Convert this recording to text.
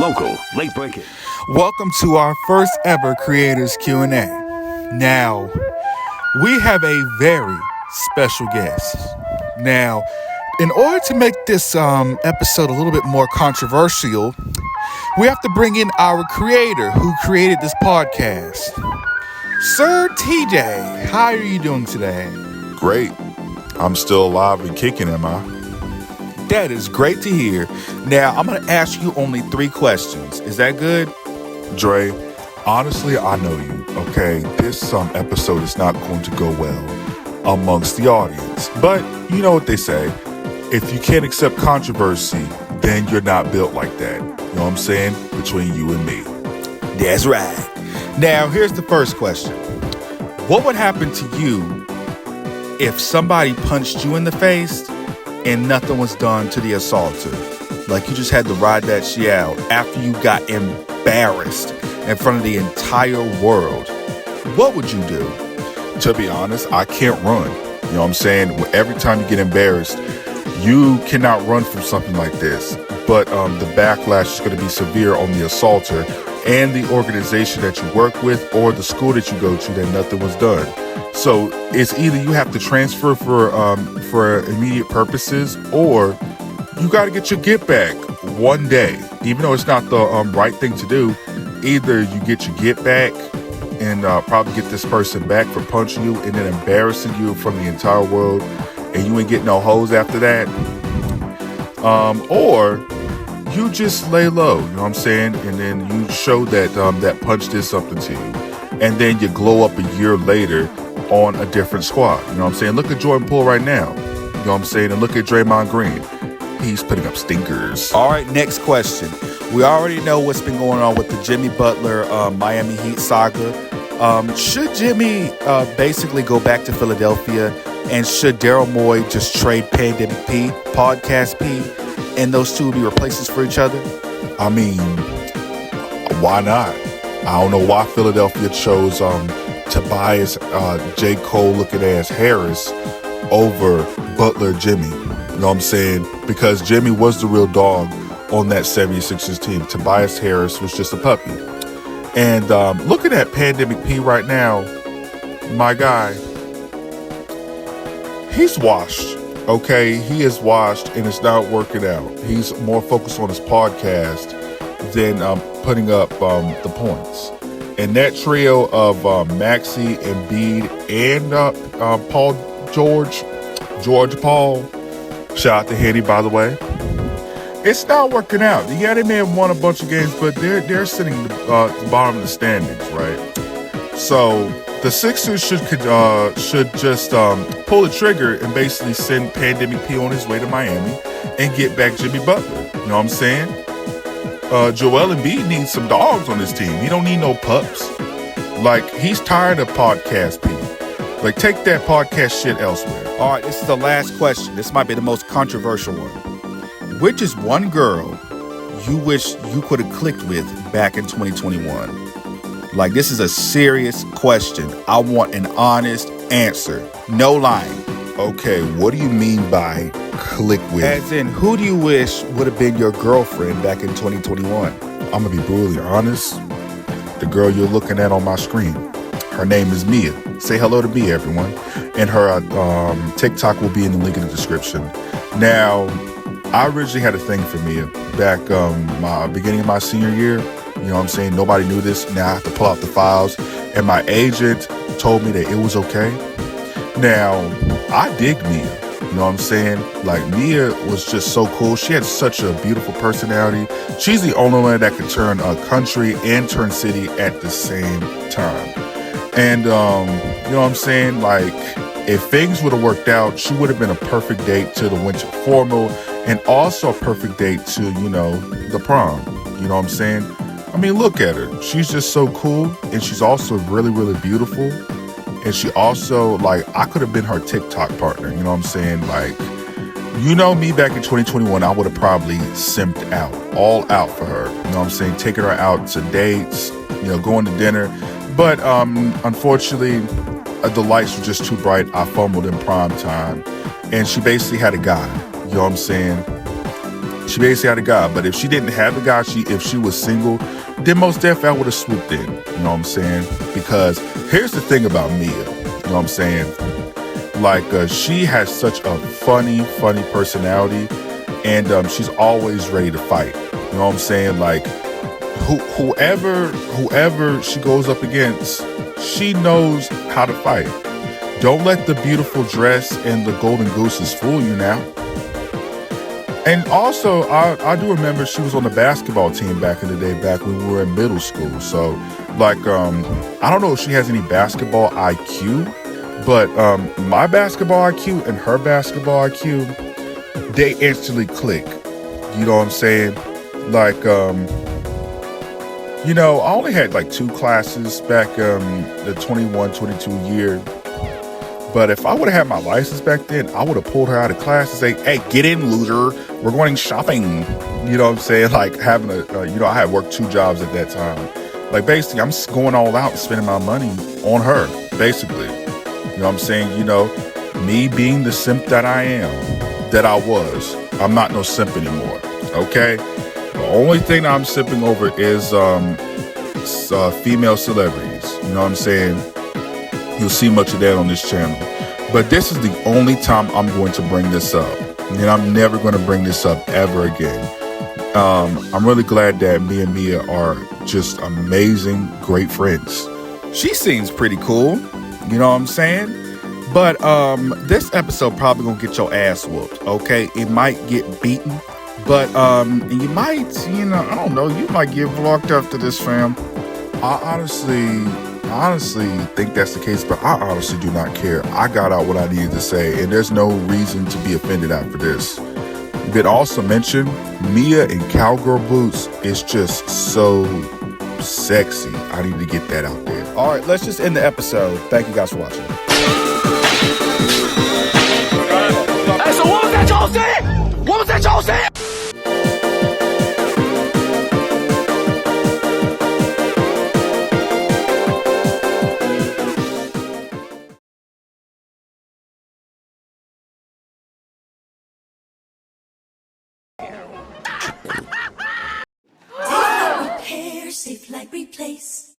Local, late breaking. Welcome to our first ever Creators Q&A. Now, we have a very special guest. Now, in order to make this episode a little bit more controversial, we have to bring in our creator who created this podcast. Sir TJ, how are you doing today? Great. I'm still alive and kicking, am I? That is great to hear. Now, I'm going to ask you only 3 questions. Is that good? Dre, honestly, I know you, okay? This episode is not going to go well amongst the audience. But you know what they say. If you can't accept controversy, then you're not built like that. You know what I'm saying? Between you and me. That's right. Now, here's the first question. What would happen to you if somebody punched you in the face and nothing was done to the assaulter? Like you just had to ride that shit out after you got embarrassed in front of the entire world. What would you do? To be honest, I can't run. You know what I'm saying? Every time you get embarrassed, you cannot run from something like this. But the backlash is going to be severe on the assaulter and the organization that you work with or the school that you go to that nothing was done. So it's either you have to transfer for immediate purposes, or you got to get your get back one day. Even though it's not the right thing to do, either you get your get back and probably get this person back for punching you and then embarrassing you from the entire world, and you ain't getting no hoes after that, or you just lay low, you know what I'm saying? And then you show that that punch did something to you. And then you glow up a year later on a different squad. You know what I'm saying? Look at Jordan Poole right now. You know what I'm saying? And look at Draymond Green. He's putting up stinkers. All right, next question. We already know what's been going on with the Jimmy Butler Miami Heat saga. Should Jimmy basically go back to Philadelphia? And should Daryl Morey just trade Pandemic P, Podcast P, and those two be replacements for each other? I mean, why not? I don't know why Philadelphia chose Tobias J. Cole looking ass Harris over Butler Jimmy. You know what I'm saying? Because Jimmy was the real dog on that 76ers team. Tobias Harris was just a puppy. And looking at Pandemic P right now, my guy, he's washed. Okay, he is washed and it's not working out. He's more focused on his podcast than putting up the points. And that trio of Maxey, Embiid, and George Paul, shout out to Henny, by the way, it's not working out. Yeah, they may have won a bunch of games, but they're sitting at the bottom of the standings, right? So the Sixers should just pull the trigger and basically send Pandemic P on his way to Miami and get back Jimmy Butler. You know what I'm saying? Joel Embiid needs some dogs on his team. He don't need no pups. Like, he's tired of podcast people. Like, take that podcast shit elsewhere. All right, this is the last question. This might be the most controversial one. Which is one girl you wish you could have clicked with back in 2021? Like, this is a serious question. I want an honest answer. No lying. Okay, what do you mean by click with? As in, who do you wish would have been your girlfriend back in 2021? I'm going to be brutally honest. The girl you're looking at on my screen, her name is Mia. Say hello to Mia, everyone. And her TikTok will be in the link in the description. Now, I originally had a thing for Mia back my beginning of my senior year. You know what I'm saying? Nobody knew this. Now I have to pull out the files. And my agent told me that it was okay. Now, I dig Mia. You know what I'm saying? Like, Mia was just so cool. She had such a beautiful personality. She's the only one that could turn a country and turn city at the same time. And, you know what I'm saying? Like, if things would have worked out, she would have been a perfect date to the winter formal and also a perfect date to, you know, the prom. You know what I'm saying? I mean, look at her. She's just so cool. And she's also really, really beautiful. And she also, like, I could have been her TikTok partner. You know what I'm saying? Like, you know me back in 2021, I would have probably simped out, all out for her. You know what I'm saying? Taking her out to dates, you know, going to dinner. But unfortunately, the lights were just too bright. I fumbled in prime time. And she basically had a guy. You know what I'm saying? She basically had a guy. But if she didn't have a guy, if she was single, then most definitely I would have swooped in. You know what I'm saying? Because here's the thing about Mia. You know what I'm saying? Like, she has such a funny personality, and she's always ready to fight. You know what I'm saying? Like, whoever she goes up against, she knows how to fight. Don't let the beautiful dress and the golden gooses fool you now. And also, I do remember she was on the basketball team back in the day, back when we were in middle school. So, like, I don't know if she has any basketball IQ, but my basketball IQ and her basketball IQ, they instantly click. You know what I'm saying? Like, you know, I only had like 2 classes back the 21, 22 year. But if I would have had my license back then, I would have pulled her out of class and say, hey, get in, loser. We're going shopping. You know what I'm saying? Like having you know, I had worked 2 jobs at that time. Like basically, I'm just going all out and spending my money on her, basically. You know what I'm saying? You know, me being the simp that I am, that I was, I'm not no simp anymore, okay? The only thing that I'm simping over is female celebrities. You know what I'm saying? You'll see much of that on this channel. But this is the only time I'm going to bring this up. And I'm never going to bring this up ever again. I'm really glad that me and Mia are just amazing, great friends. She seems pretty cool. You know what I'm saying? But this episode probably going to get your ass whooped, okay? It might get beaten. But you might, you know, I don't know, you might get vlogged after this, fam. I honestly think that's the case, but I honestly do not care. I got out what I needed to say, and there's no reason to be offended after this. But also mention, Mia in cowgirl boots is just so sexy. I need to get that out there. All right, let's just end the episode. Thank you guys for watching. Hey, so what was that y'all saying? What was that y'all saying? Repair, safe like replace.